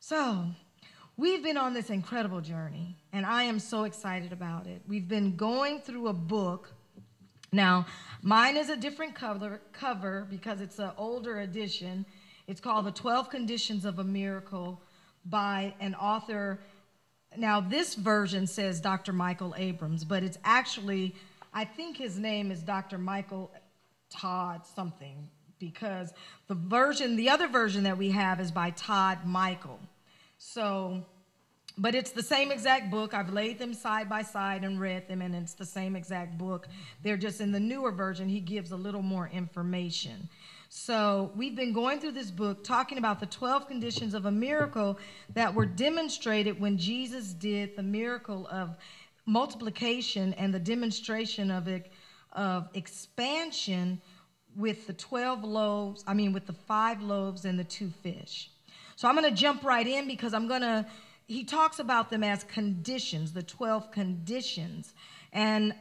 So, we've been on this incredible journey, and I am so excited about it. We've been going through a book. Now, mine is a different cover because it's an older edition. It's called The 12 Conditions of a Miracle by an author. Now, this version says Dr. Michael Abrams, but it's actually, I think his name is Dr. Michael Todd something, because the other version that we have is by Todd Michael. So, but it's the same exact book. I've laid them side by side and read them, and it's the same exact book. They're just in the newer version, he gives a little more information. So we've been going through this book talking about the 12 conditions of a miracle that were demonstrated when Jesus did the miracle of multiplication and the demonstration of expansion with the 5 loaves and the 2 fish. So I'm going to jump right in because he talks about them as conditions, the 12 conditions. And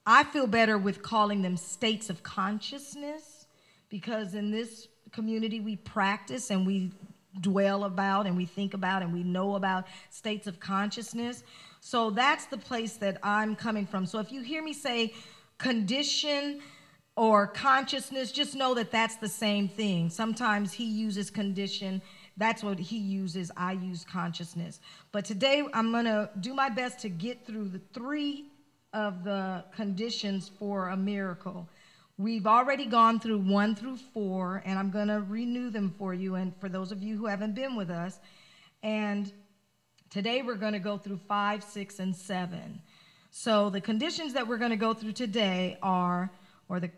I feel better with calling them states of consciousness, because in this community we practice and we dwell about and we think about and we know about states of consciousness. So that's the place that I'm coming from. So if you hear me say condition or consciousness, just know that that's the same thing. Sometimes he uses condition. That's what he uses. I use consciousness. But today I'm going to do my best to get through the 3 of the conditions for a miracle. We've already gone through 1 through 4, and I'm going to renew them for you and for those of you who haven't been with us. And today we're going to go through 5, 6, and 7. So the conditions that we're going to go through today are, the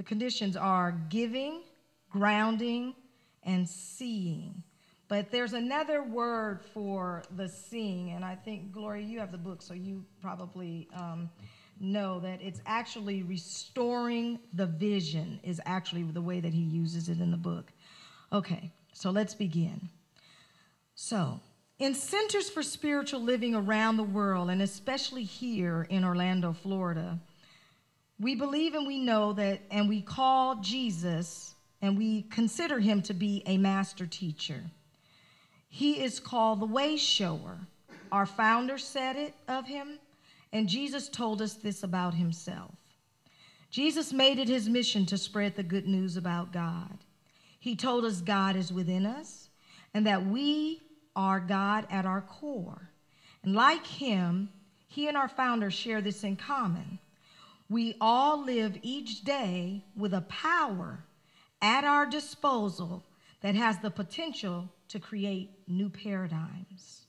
conditions are giving, grounding, and seeing. But there's another word for the seeing, and I think, Gloria, you have the book, so you probably know that it's actually restoring the vision is actually the way that he uses it in the book. Okay, so let's begin. So, in centers for spiritual living around the world, and especially here in Orlando, Florida, we believe and we know that, and we call Jesus, and we consider him to be a master teacher. He is called the way shower. Our founder said it of him, and Jesus told us this about himself. Jesus made it his mission to spread the good news about God. He told us God is within us and that we are God at our core. And like him, he and our founder share this in common. We all live each day with a power at our disposal that has the potential to create new paradigms.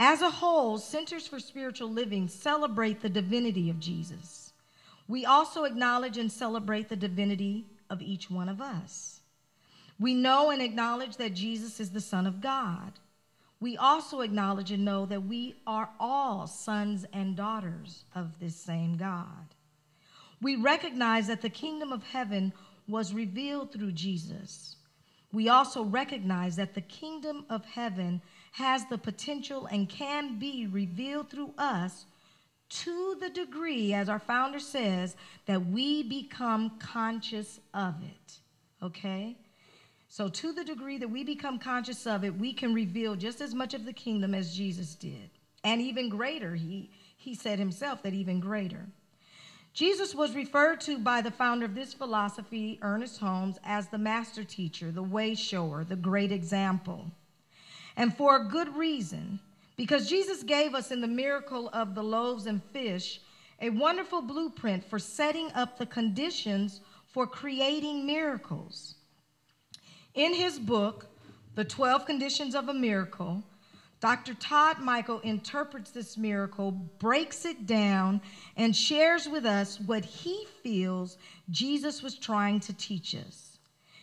As a whole, Centers for Spiritual Living celebrate the divinity of Jesus. We also acknowledge and celebrate the divinity of each one of us. We know and acknowledge that Jesus is the Son of God. We also acknowledge and know that we are all sons and daughters of this same God. We recognize that the kingdom of heaven was revealed through Jesus. We also recognize that the kingdom of heaven has the potential and can be revealed through us to the degree, as our founder says, that we become conscious of it, okay? So to the degree that we become conscious of it, we can reveal just as much of the kingdom as Jesus did, and even greater. He said himself that even greater. Jesus was referred to by the founder of this philosophy, Ernest Holmes, as the master teacher, the way shower, the great example. And for a good reason, because Jesus gave us in the miracle of the loaves and fish a wonderful blueprint for setting up the conditions for creating miracles. In his book, The 12 Conditions of a Miracle, Dr. Todd Michael interprets this miracle, breaks it down, and shares with us what he feels Jesus was trying to teach us.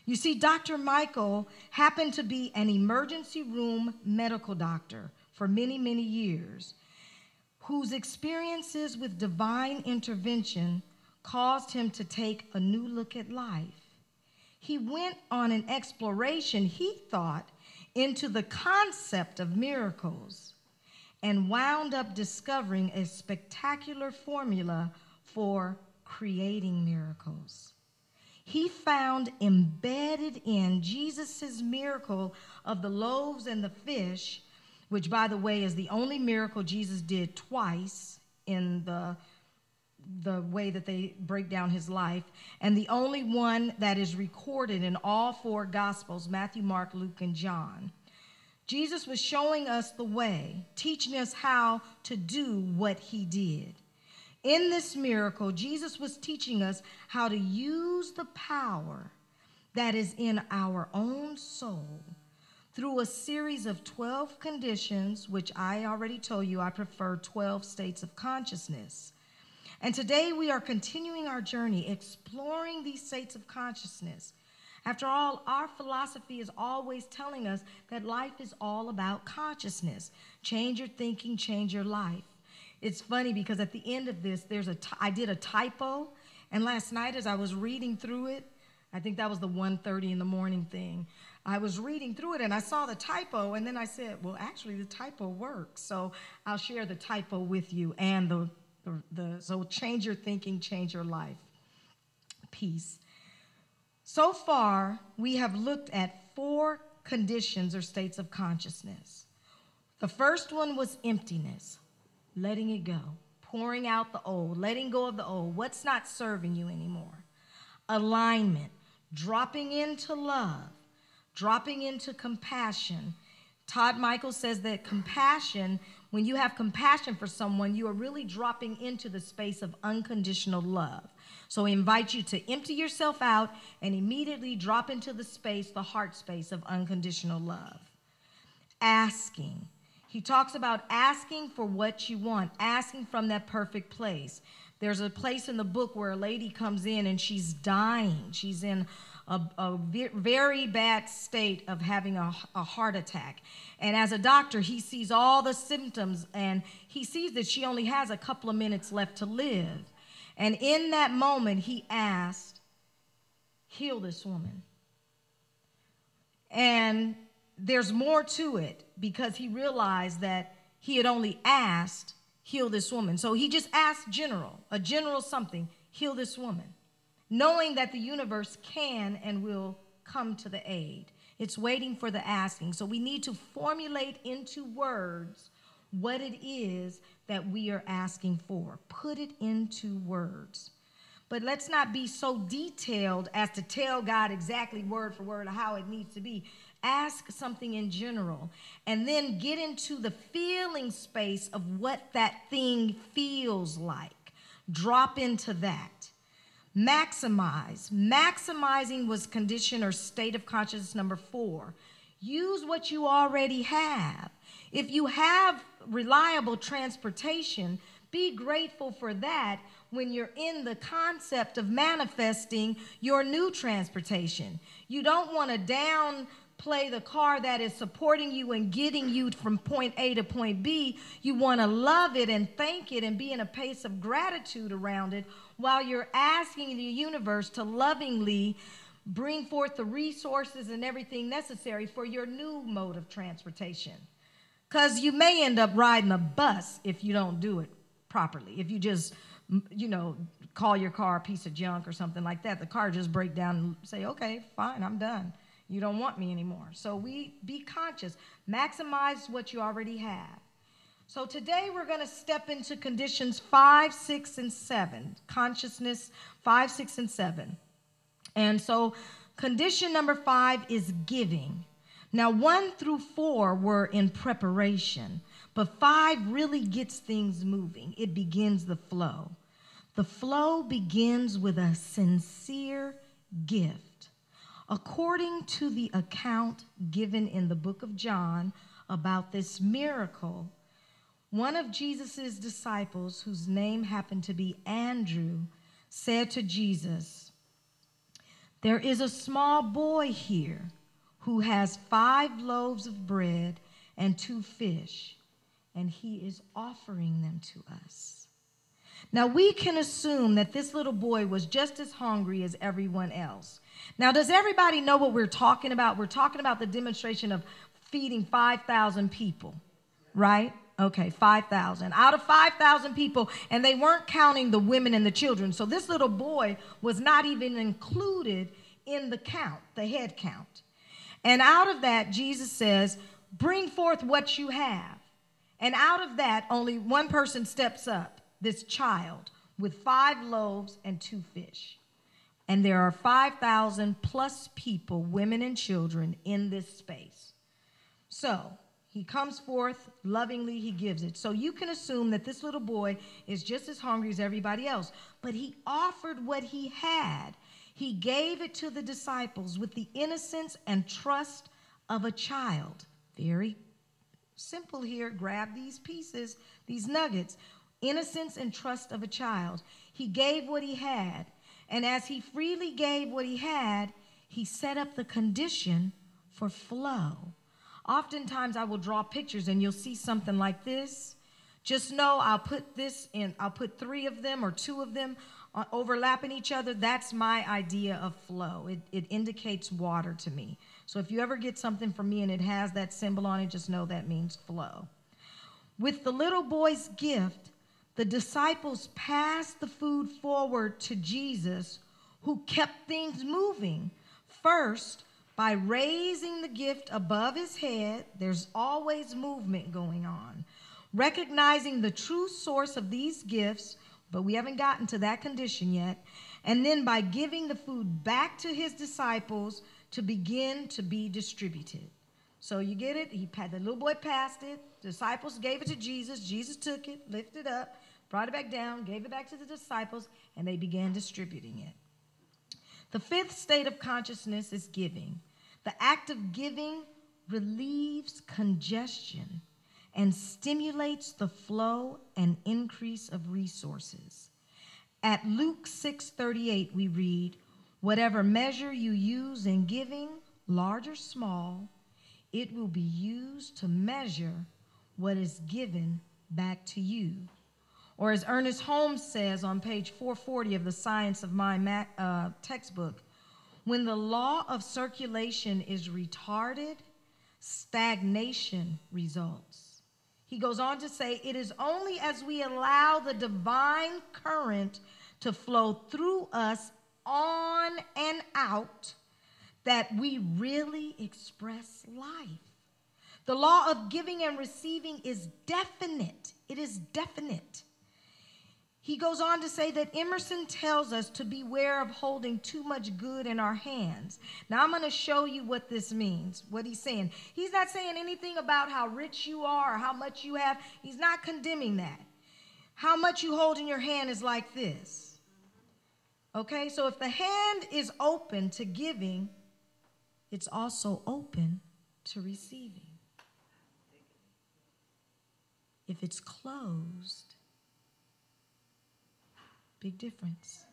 You see, Dr. Michael happened to be an emergency room medical doctor for many, many years, whose experiences with divine intervention caused him to take a new look at life. He went on an exploration, he thought, into the concept of miracles and wound up discovering a spectacular formula for creating miracles. he found embedded in Jesus' miracle of the loaves and the fish, which, by the way, is the only miracle Jesus did twice in the way that they break down his life, and the only one that is recorded in all four Gospels, Matthew, Mark, Luke, and John. Jesus was showing us the way, teaching us how to do what he did. In this miracle, Jesus was teaching us how to use the power that is in our own soul through a series of 12 conditions, which I already told you I prefer 12 states of consciousness. And today we are continuing our journey, exploring these states of consciousness. After all, our philosophy is always telling us that life is all about consciousness. Change your thinking, change your life. It's funny because at the end of this, I did a typo, and last night as I was reading through it, I think that was the 1:30 in the morning thing. I was reading through it and I saw the typo, and then I said, well, actually the typo works. So I'll share the typo with you and so change your thinking, change your life. Peace. So far, we have looked at 4 conditions or states of consciousness. The first one was emptiness, letting it go, pouring out the old, letting go of the old, what's not serving you anymore. Alignment, dropping into love, dropping into compassion. Todd Michael says that compassion, when you have compassion for someone, you are really dropping into the space of unconditional love. So he invites you to empty yourself out and immediately drop into the space, the heart space of unconditional love. Asking. He talks about asking for what you want, asking from that perfect place. There's a place in the book where a lady comes in and she's dying. She's in a very bad state of having a heart attack. And as a doctor, he sees all the symptoms, and he sees that she only has a couple of minutes left to live. And in that moment, he asked, heal this woman. And there's more to it because he realized that he had only asked, heal this woman. So he just asked a general something, heal this woman, knowing that the universe can and will come to the aid. It's waiting for the asking. So we need to formulate into words what it is that we are asking for. Put it into words. But let's not be so detailed as to tell God exactly word for word how it needs to be. Ask something in general, and then get into the feeling space of what that thing feels like. Drop into that. Maximize. Maximizing was condition or state of consciousness number 4. Use what you already have. If you have reliable transportation, be grateful for that when you're in the concept of manifesting your new transportation. You don't want to downplay the car that is supporting you and getting you from point A to point B. You want to love it and thank it and be in a pace of gratitude around it while you're asking the universe to lovingly bring forth the resources and everything necessary for your new mode of transportation. Because you may end up riding a bus if you don't do it properly. If you just, call your car a piece of junk or something like that, the car just break down and say, okay, fine, I'm done. You don't want me anymore. So be conscious. Maximize what you already have. So today we're going to step into conditions 5, 6, and 7. Consciousness 5, 6, and 7. And so condition number 5 is giving. Now 1 through 4 were in preparation, but 5 really gets things moving. It begins the flow. The flow begins with a sincere gift. According to the account given in the book of John about this miracle, one of Jesus' disciples, whose name happened to be Andrew, said to Jesus, "There is a small boy here who has 5 loaves of bread and 2 fish, and he is offering them to us." Now, we can assume that this little boy was just as hungry as everyone else. Now, does everybody know what we're talking about? We're talking about the demonstration of feeding 5,000 people, right? Okay, 5,000. Out of 5,000 people, and they weren't counting the women and the children. So this little boy was not even included in the count, the head count. And out of that, Jesus says, bring forth what you have. And out of that, only one person steps up, this child, with 5 loaves and 2 fish. And there are 5,000 plus people, women and children, in this space. So he comes forth, lovingly he gives it. So you can assume that this little boy is just as hungry as everybody else. But he offered what he had. He gave it to the disciples with the innocence and trust of a child. Very simple here. Grab these pieces, these nuggets. Innocence and trust of a child. He gave what he had. And as he freely gave what he had, he set up the condition for flow. Oftentimes I will draw pictures and you'll see something like this. Just know I'll put this in, I'll put 3 of them or 2 of them overlapping each other. That's my idea of flow. It indicates water to me. So if you ever get something from me and it has that symbol on it, just know that means flow. With the little boy's gift, the disciples passed the food forward to Jesus, who kept things moving. First, by raising the gift above his head, there's always movement going on. Recognizing the true source of these gifts, but we haven't gotten to that condition yet. And then by giving the food back to his disciples to begin to be distributed. So you get it? The little boy passed it. Disciples gave it to Jesus. Jesus took it, lifted it up, brought it back down, gave it back to the disciples, and they began distributing it. The 5th state of consciousness is giving. The act of giving relieves congestion and stimulates the flow and increase of resources. At Luke 6:38, we read, whatever measure you use in giving, large or small, it will be used to measure what is given back to you. Or as Ernest Holmes says on page 440 of the Science of Mind textbook, when the law of circulation is retarded, stagnation results. He goes on to say, it is only as we allow the divine current to flow through us on and out that we really express life. The law of giving and receiving is definite. It is definite. He goes on to say that Emerson tells us to beware of holding too much good in our hands. Now, I'm going to show you what this means, what he's saying. He's not saying anything about how rich you are or how much you have. He's not condemning that. How much you hold in your hand is like this. Okay, so if the hand is open to giving, it's also open to receiving. If it's closed, big difference.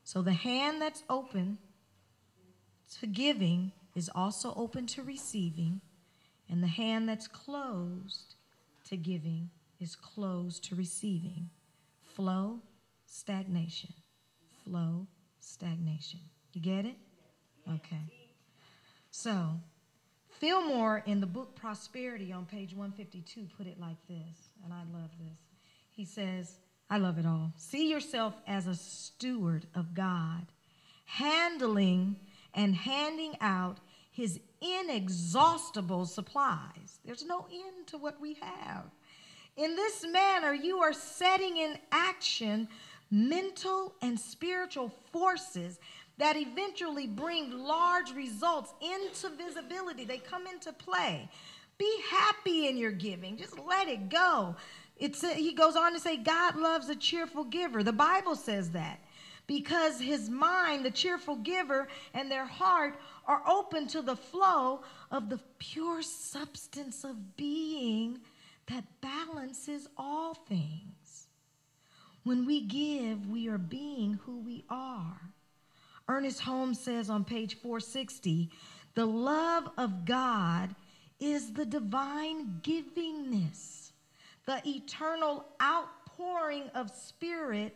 So the hand that's open to giving is also open to receiving, and the hand that's closed to giving is closed to receiving. Flow, stagnation. Flow, stagnation. You get it? Okay. So Fillmore in the book Prosperity on page 152 put it like this, and I love this. He says, I love it all. See yourself as a steward of God, handling and handing out his inexhaustible supplies. There's no end to what we have. In this manner, you are setting in action mental and spiritual forces that eventually bring large results into visibility. They come into play. Be happy in your giving. Just let it go. He goes on to say, God loves a cheerful giver. The Bible says that because his mind, the cheerful giver, and their heart are open to the flow of the pure substance of being that balances all things. When we give, we are being who we are. Ernest Holmes says on page 460, the love of God is the divine givingness, the eternal outpouring of spirit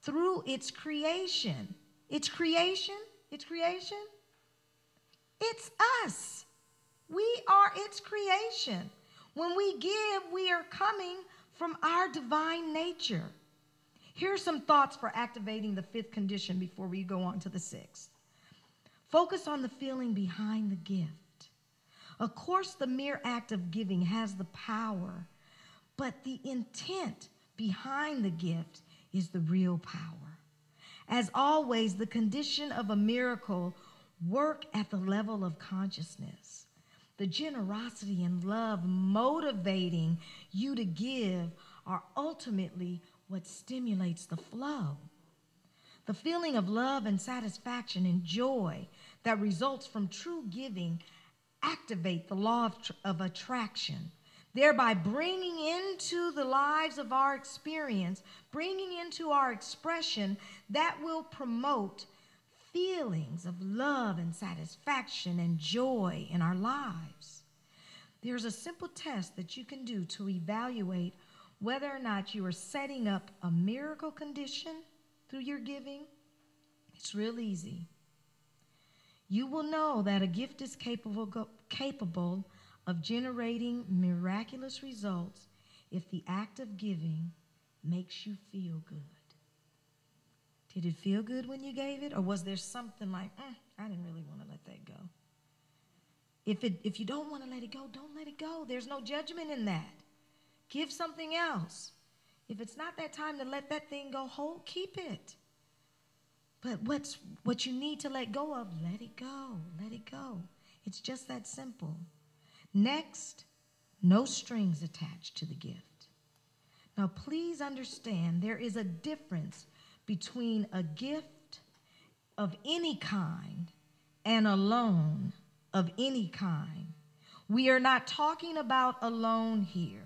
through its creation. Its creation? Its creation? It's us. We are its creation. When we give, we are coming from our divine nature. Here are some thoughts for activating the fifth condition before we go on to the sixth. Focus on the feeling behind the gift. Of course, the mere act of giving has the power, but the intent behind the gift is the real power. As always, the condition of a miracle work at the level of consciousness. The generosity and love motivating you to give are ultimately what stimulates the flow. The feeling of love and satisfaction and joy that results from true giving activate the law of attraction, thereby bringing into the lives of our experience, bringing into our expression that will promote feelings of love and satisfaction and joy in our lives. There's a simple test that you can do to evaluate whether or not you are setting up a miracle condition through your giving. It's real easy. You will know that a gift is capable of generating miraculous results if the act of giving makes you feel good. Did it feel good when you gave it? Or was there something like, I didn't really want to let that go? If you don't want to let it go, don't let it go. There's no judgment in that. Give something else. If it's not that time to let that thing go, keep it. But what you need to let go of, let it go. Let it go. It's just that simple. Next, no strings attached to the gift. Now, please understand there is a difference between a gift of any kind and a loan of any kind. We are not talking about a loan here.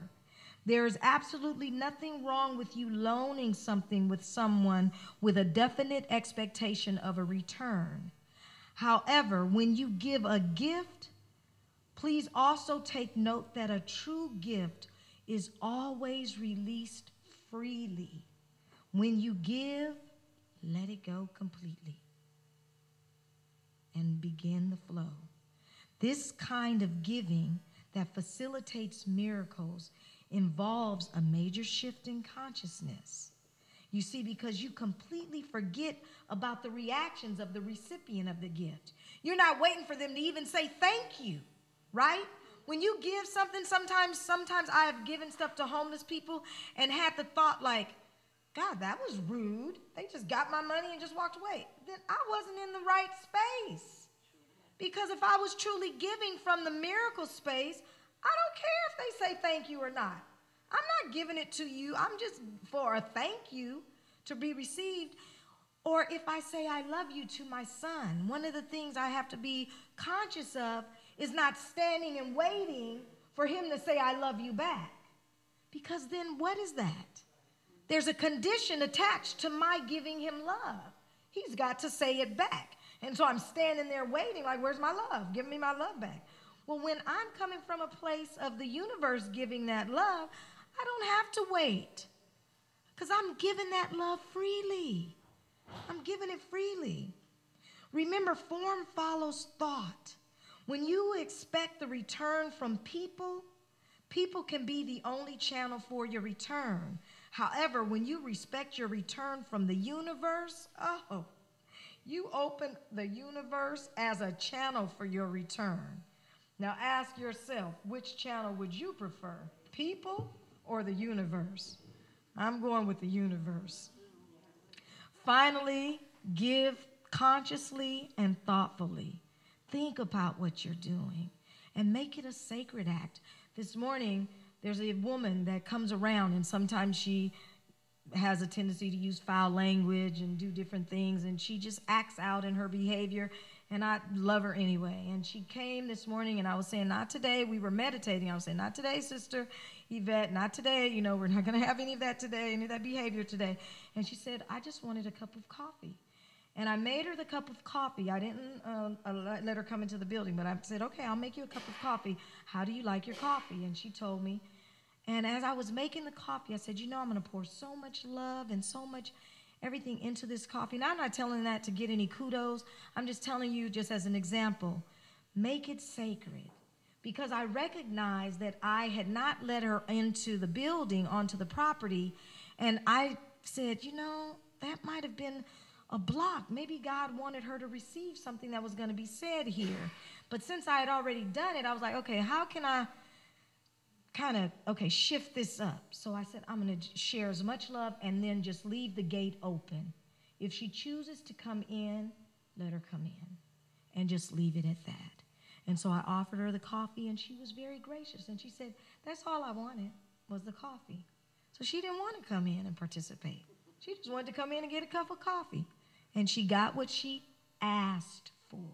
There is absolutely nothing wrong with you loaning something with someone with a definite expectation of a return. However, when you give a gift, please also take note that a true gift is always released freely. When you give, let it go completely and begin the flow. This kind of giving that facilitates miracles involves a major shift in consciousness. You see, because you completely forget about the reactions of the recipient of the gift. You're not waiting for them to even say thank you, right? When you give something, sometimes I have given stuff to homeless people and had the thought like, God, that was rude. They just got my money and just walked away. Then I wasn't in the right space. Because if I was truly giving from the miracle space, I don't care if they say thank you or not. I'm not giving it to you. I'm just for a thank you to be received. Or if I say I love you to my son, one of the things I have to be conscious of is not standing and waiting for him to say I love you back. Because then what is that? There's a condition attached to my giving him love. He's got to say it back. And so I'm standing there waiting like, where's my love? Give me my love back. Well, when I'm coming from a place of the universe giving that love, I don't have to wait because I'm giving that love freely. I'm giving it freely. Remember, form follows thought. When you expect the return from people, people can be the only channel for your return. However, when you respect your return from the universe, you open the universe as a channel for your return. Now ask yourself, which channel would you prefer, people or the universe? I'm going with the universe. Finally, give consciously and thoughtfully. Think about what you're doing and make it a sacred act. This morning, there's a woman that comes around and sometimes she has a tendency to use foul language and do different things, and she just acts out in her behavior, and I love her anyway. And she came this morning, and I was saying, not today. We were meditating. I was saying, not today, Sister Yvette, not today. You know, we're not going to have any of that today, any of that behavior today. And she said, I just wanted a cup of coffee. And I made her the cup of coffee. I didn't let her come into the building, but I said, okay, I'll make you a cup of coffee. How do you like your coffee? And she told me. And as I was making the coffee, I said, you know, I'm going to pour so much love and so much everything into this coffee. Now, I'm not telling that to get any kudos. I'm just telling you just as an example. Make it sacred. because I recognized that I had not let her into the building, onto the property. And I said, you know, that might have been a block. Maybe God wanted her to receive something that was going to be said here. But since I had already done it, I was like, okay, how can I shift this up? So I said, I'm going to share as much love and then just leave the gate open. If she chooses to come in, let her come in and just leave it at that. And so I offered her the coffee, and she was very gracious. And she said, that's all I wanted was the coffee. So she didn't want to come in and participate. She just wanted to come in and get a cup of coffee. And she got what she asked for.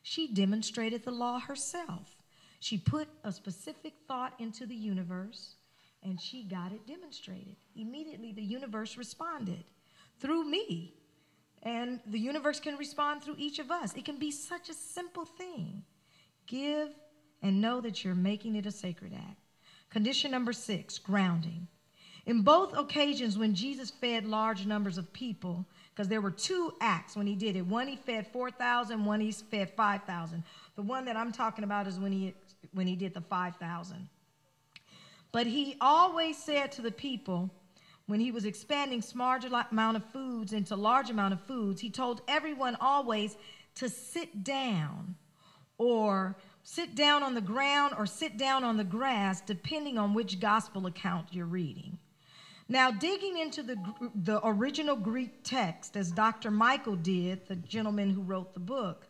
She demonstrated the law herself. She put a specific thought into the universe, and she got it demonstrated. Immediately, the universe responded through me. And the universe can respond through each of us. It can be such a simple thing. Give and know that you're making it a sacred act. Condition number 6, grounding. In both occasions when Jesus fed large numbers of people, because there were 2 acts when he did it. One, he fed 4,000. One, he fed 5,000. The one that I'm talking about is when he did the 5,000. But he always said to the people, when he was expanding small amount of foods into large amount of foods, he told everyone always to sit down, or sit down on the ground, or sit down on the grass, depending on which gospel account you're reading. Now, digging into the original Greek text, as Dr. Michael did, the gentleman who wrote the book,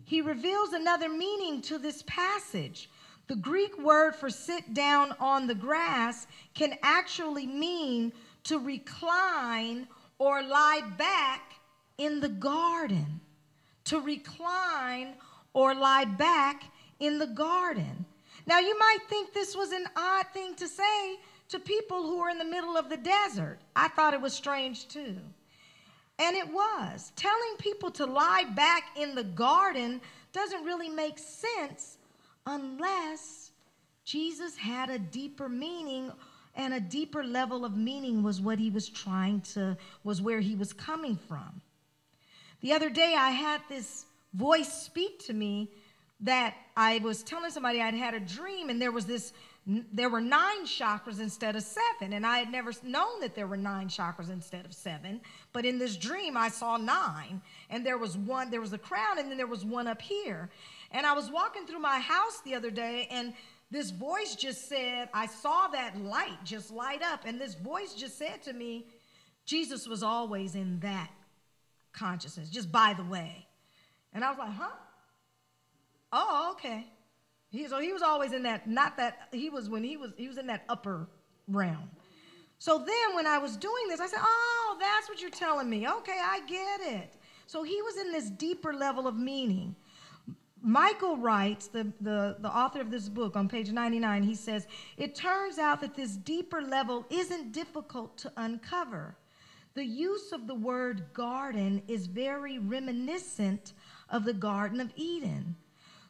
he reveals another meaning to this passage. The Greek word for sit down on the grass can actually mean to recline or lie back in the garden. To recline or lie back in the garden. Now, you might think this was an odd thing to say to people who are in the middle of the desert. I thought it was strange too. And it was. Telling people to lie back in the garden doesn't really make sense unless Jesus had a deeper meaning, and a deeper level of meaning was what he was was where he was coming from. The other day I had this voice speak to me that I was telling somebody I'd had a dream, and there were 9 chakras instead of 7, and I had never known that there were 9 chakras instead of 7, but in this dream I saw 9, and there was a crown, and then there was one up here. And I was walking through my house the other day, and this voice just said, I saw that light just light up, and this voice just said to me, Jesus was always in that consciousness, just by the way. And I was like, huh? Oh, okay. So he was always in that, not that, he was in that upper realm. So then when I was doing this, I said, oh, that's what you're telling me. Okay, I get it. So he was in this deeper level of meaning. Michael writes, the author of this book, on page 99, he says, it turns out that this deeper level isn't difficult to uncover. The use of the word garden is very reminiscent of the Garden of Eden.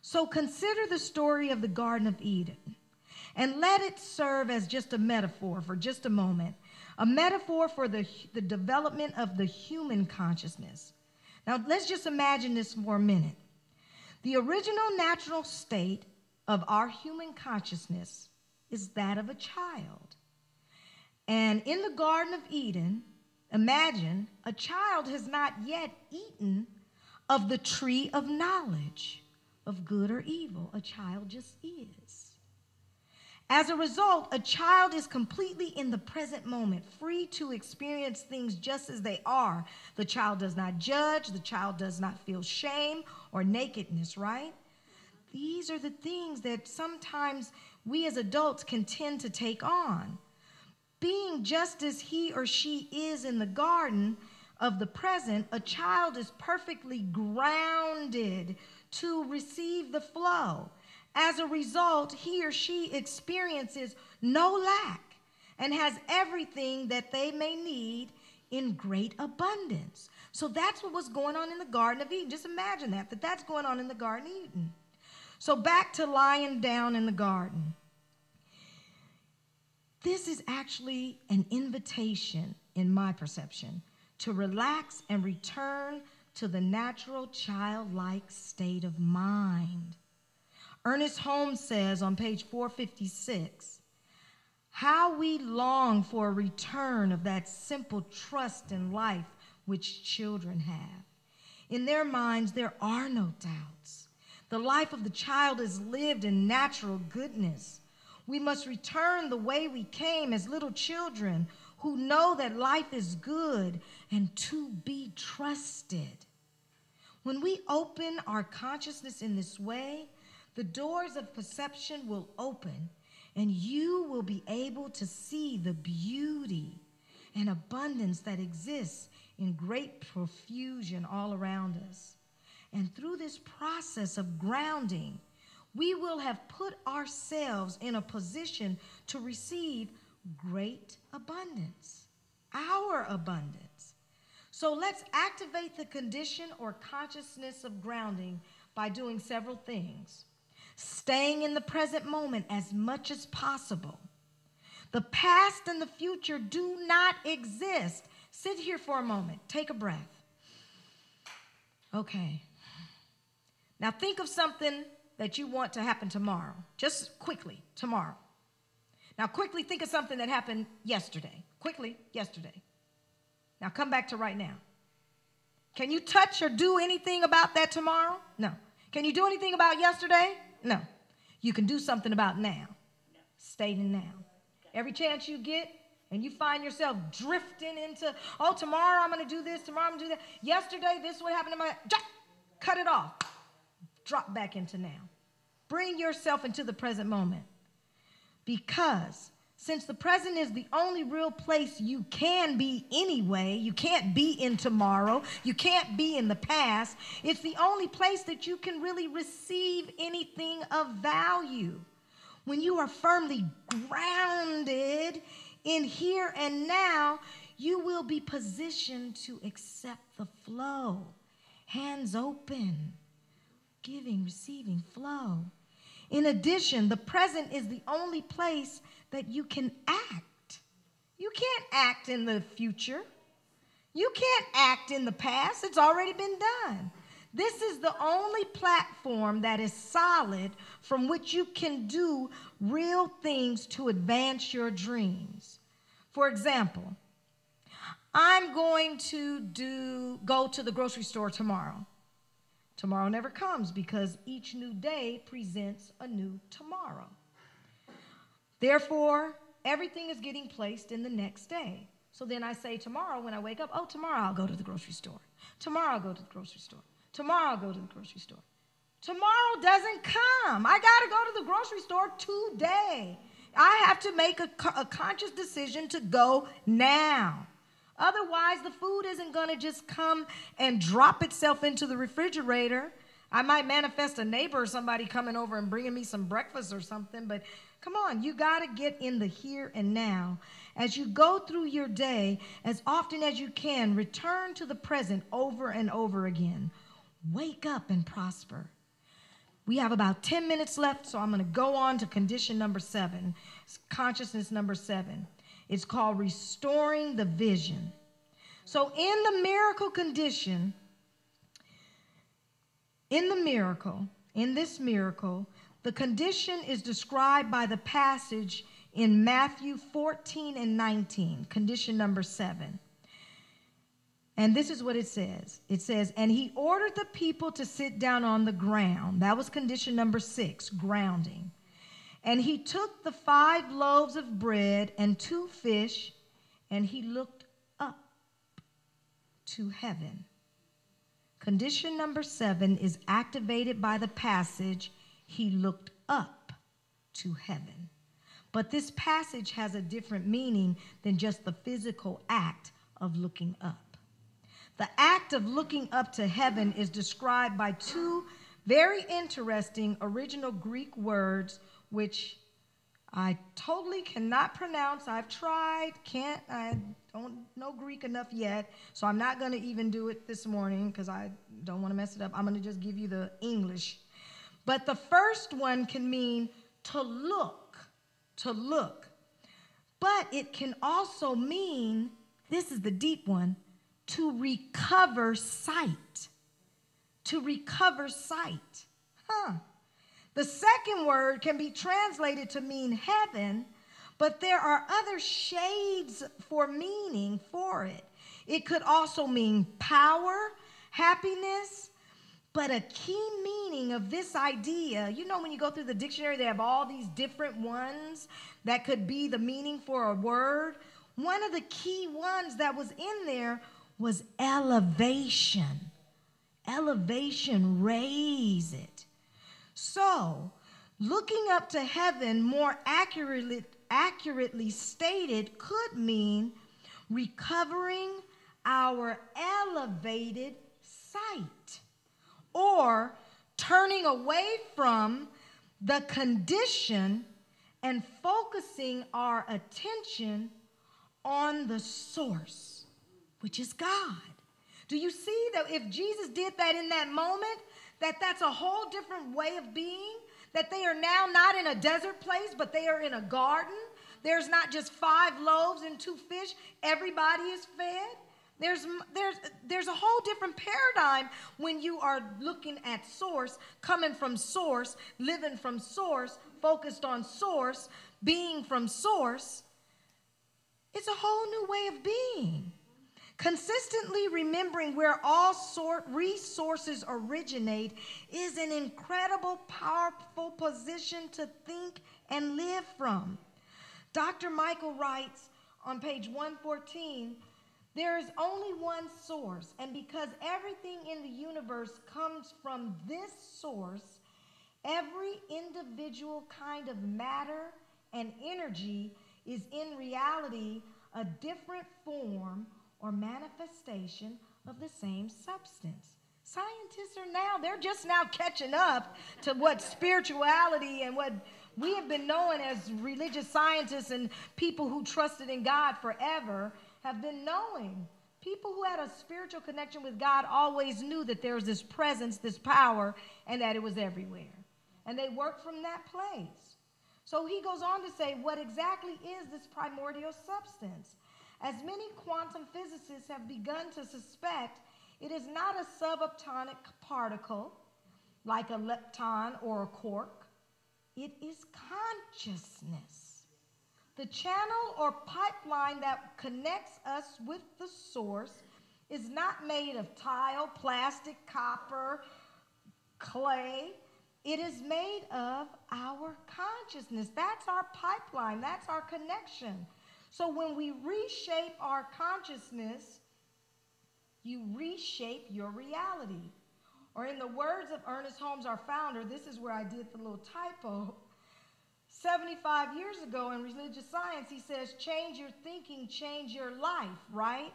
So consider the story of the Garden of Eden and let it serve as just a metaphor for just a moment, a metaphor for the development of the human consciousness. Now, let's just imagine this for a minute. The original natural state of our human consciousness is that of a child. And in the Garden of Eden, imagine a child has not yet eaten of the tree of knowledge of good or evil. A child just is. As a result, a child is completely in the present moment, free to experience things just as they are. The child does not judge. The child does not feel shame or nakedness, right? These are the things that sometimes we as adults can tend to take on. Being just as he or she is in the garden of the present, a child is perfectly grounded to receive the flow. As a result, he or she experiences no lack and has everything that they may need in great abundance. So that's what was going on in the Garden of Eden. Just imagine that's going on in the Garden of Eden. So back to lying down in the garden. This is actually an invitation, in my perception, to relax and return to the natural childlike state of mind. Ernest Holmes says on page 456, how we long for a return of that simple trust in life which children have. In their minds, there are no doubts. The life of the child is lived in natural goodness. We must return the way we came as little children who know that life is good and to be trusted. When we open our consciousness in this way, the doors of perception will open, and you will be able to see the beauty and abundance that exists in great profusion all around us. And through this process of grounding, we will have put ourselves in a position to receive great abundance, our abundance. So let's activate the condition or consciousness of grounding by doing several things. Staying in the present moment as much as possible. The past and the future do not exist. Sit here for a moment. Take a breath. Okay. Now think of something that you want to happen tomorrow. Just quickly, tomorrow. Now quickly think of something that happened yesterday. Quickly, yesterday. Now come back to right now. Can you touch or do anything about that tomorrow? No. Can you do anything about yesterday? No. You can do something about now. Stay in now. Every chance you get, and you find yourself drifting into, oh, tomorrow I'm going to do this, tomorrow I'm going to do that. Yesterday, this is what happened to my, just cut it off. Drop back into now. Bring yourself into the present moment. Because since the present is the only real place you can be anyway, you can't be in tomorrow, you can't be in the past, it's the only place that you can really receive anything of value. When you are firmly grounded in here and now, you will be positioned to accept the flow. Hands open, giving, receiving, flow. In addition, the present is the only place that you can act. You can't act in the future. You can't act in the past. It's already been done. This is the only platform that is solid from which you can do real things to advance your dreams. For example, I'm going to go to the grocery store tomorrow. Tomorrow never comes because each new day presents a new tomorrow. Therefore, everything is getting placed in the next day. So then I say tomorrow when I wake up, oh, tomorrow I'll go to the grocery store. Tomorrow I'll go to the grocery store. Tomorrow I'll go to the grocery store. Tomorrow doesn't come. I got to go to the grocery store today. I have to make a conscious decision to go now. Otherwise, the food isn't going to just come and drop itself into the refrigerator. I might manifest a neighbor or somebody coming over and bringing me some breakfast or something, but come on, you got to get in the here and now. As you go through your day, as often as you can, return to the present over and over again. Wake up and prosper. We have about 10 minutes left, so I'm going to go on to condition number 7, consciousness number 7. It's called restoring the vision. So in the miracle condition, in this miracle, the condition is described by the passage in Matthew 14 and 19, condition number 7. And this is what it says. It says, and he ordered the people to sit down on the ground. That was condition number 6, grounding. And he took the 5 loaves of bread and 2 fish, and he looked up to heaven. Condition number 7 is activated by the passage, he looked up to heaven. But this passage has a different meaning than just the physical act of looking up. The act of looking up to heaven is described by 2 very interesting original Greek words, which I totally cannot pronounce. I've tried, I don't know Greek enough yet, so I'm not going to even do it this morning because I don't want to mess it up. I'm going to just give you the English. But the first one can mean to look. But it can also mean, this is the deep one, to recover sight. To recover sight. The second word can be translated to mean heaven, but there are other shades for meaning for it. It could also mean power, happiness, but a key meaning of this idea, you know, when you go through the dictionary, they have all these different ones that could be the meaning for a word. One of the key ones that was in there was elevation. Elevation, raise it. So, looking up to heaven, more accurately stated, could mean recovering our elevated sight, or turning away from the condition and focusing our attention on the source, which is God. Do you see that if Jesus did that in that moment, that's a whole different way of being, that they are now not in a desert place, but they are in a garden. There's not just 5 loaves and 2 fish. Everybody is fed. There's a whole different paradigm when you are looking at source, coming from source, living from source, focused on source, being from source. It's a whole new way of being. Consistently remembering where all resources originate is an incredible, powerful position to think and live from. Dr. Michael writes on page 114, there is only one source, and because everything in the universe comes from this source, every individual kind of matter and energy is in reality a different form or manifestation of the same substance. Scientists are they're just now catching up to what spirituality and what we have been known as religious scientists and people who trusted in God forever have been knowing. People who had a spiritual connection with God always knew that there was this presence, this power, and that it was everywhere. And they worked from that place. So he goes on to say, what exactly is this primordial substance? As many quantum physicists have begun to suspect, it is not a subatomic particle like a lepton or a quark. It is consciousness. The channel or pipeline that connects us with the source is not made of tile, plastic, copper, clay. It is made of our consciousness. That's our pipeline. That's our connection. So when we reshape our consciousness, you reshape your reality. Or in the words of Ernest Holmes, our founder, this is where I did the little typo. 75 years ago in religious science, he says, change your thinking, change your life, right?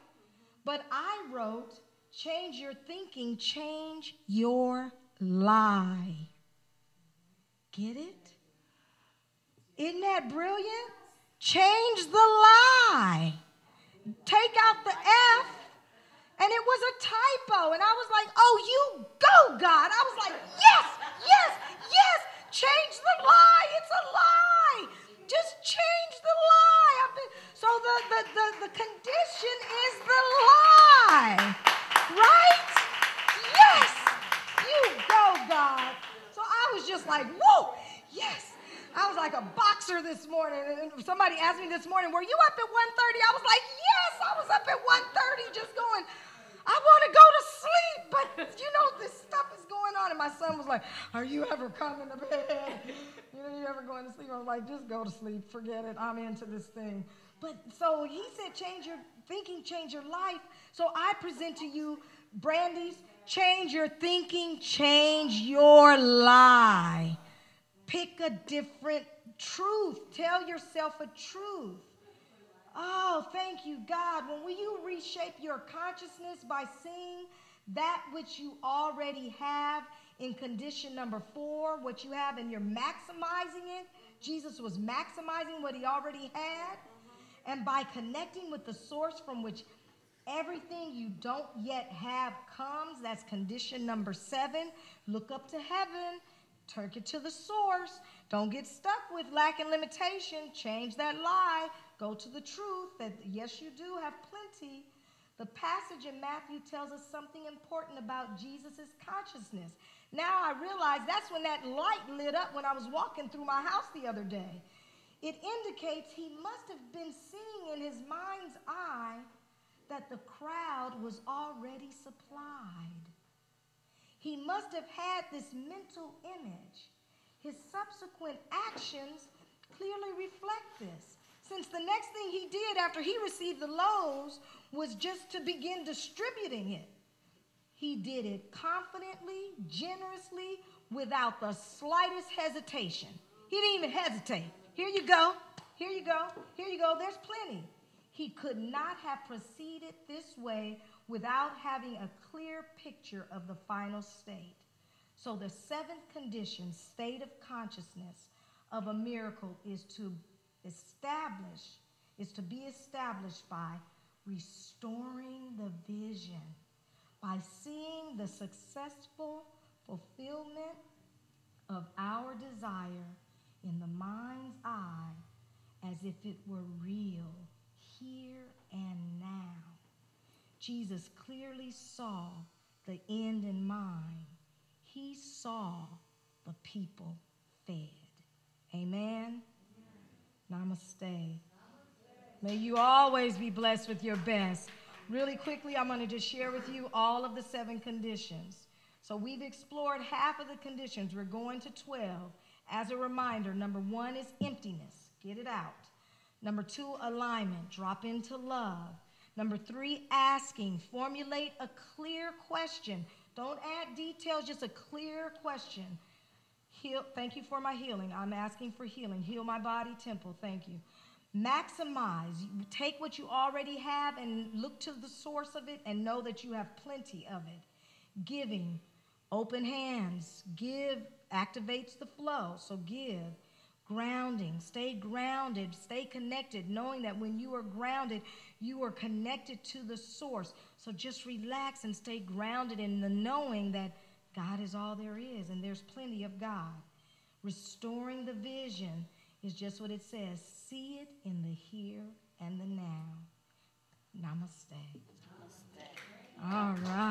But I wrote, change your thinking, change your lie. Get it? Isn't that brilliant? Change the lie. Take out the F, and it was a typo. And I was like, oh, you go, God. I was like, yes, yes, yes. Change the lie. It's a lie. Just change the lie. So the condition is the lie, right? Yes. You go, God. So I was just like, whoa, yes. I was like a boxer this morning. And somebody asked me this morning, were you up at 1:30? I was like, yes, I was up at 1:30 just going, I want to go to sleep, but you know, this stuff is going on. And my son was like, are you ever coming to bed? You ever going to sleep? I was like, just go to sleep. Forget it. I'm into this thing. But so he said, change your thinking, change your life. So I present to you Brandy's change your thinking, change your lie. Pick a different truth. Tell yourself a truth. Oh, thank you, God. When you reshape your consciousness by seeing that which you already have in condition number 4, what you have, and you're maximizing it. Jesus was maximizing what he already had. And by connecting with the source from which everything you don't yet have comes, that's condition number 7. Look up to heaven. Take it to the source. Don't get stuck with lack and limitation. Change that lie. Go to the truth that, yes, you do have plenty. The passage in Matthew tells us something important about Jesus' consciousness, Now I realize that's when that light lit up when I was walking through my house the other day. It indicates he must have been seeing in his mind's eye that the crowd was already supplied. He must have had this mental image. His subsequent actions clearly reflect this, since the next thing he did after he received the loaves was just to begin distributing it. He did it confidently, generously, without the slightest hesitation. He didn't even hesitate. Here you go. Here you go. Here you go. There's plenty. He could not have proceeded this way without having a clear picture of the final state. So the seventh condition, state of consciousness of a miracle, is to be established by restoring the vision, by seeing the successful fulfillment of our desire in the mind's eye as if it were real, here and now. Jesus clearly saw the end in mind. He saw the people fed. Amen? Namaste. May you always be blessed with your best. Really quickly, I'm going to just share with you all of the 7 conditions. So we've explored half of the conditions. We're going to 12. As a reminder, number 1 is emptiness. Get it out. Number 2, alignment. Drop into love. Number 3, asking. Formulate a clear question. Don't add details, just a clear question. Heal. Thank you for my healing. I'm asking for healing. Heal my body, temple. Thank you. Maximize. Take what you already have and look to the source of it and know that you have plenty of it. Giving. Open hands. Give activates the flow, so give. Grounding. Stay grounded. Stay connected, knowing that when you are grounded, you are connected to the source. So just relax and stay grounded in the knowing that God is all there is and there's plenty of God. Restoring the vision is just what it says. See it in the here and the now. Namaste. Namaste. All right.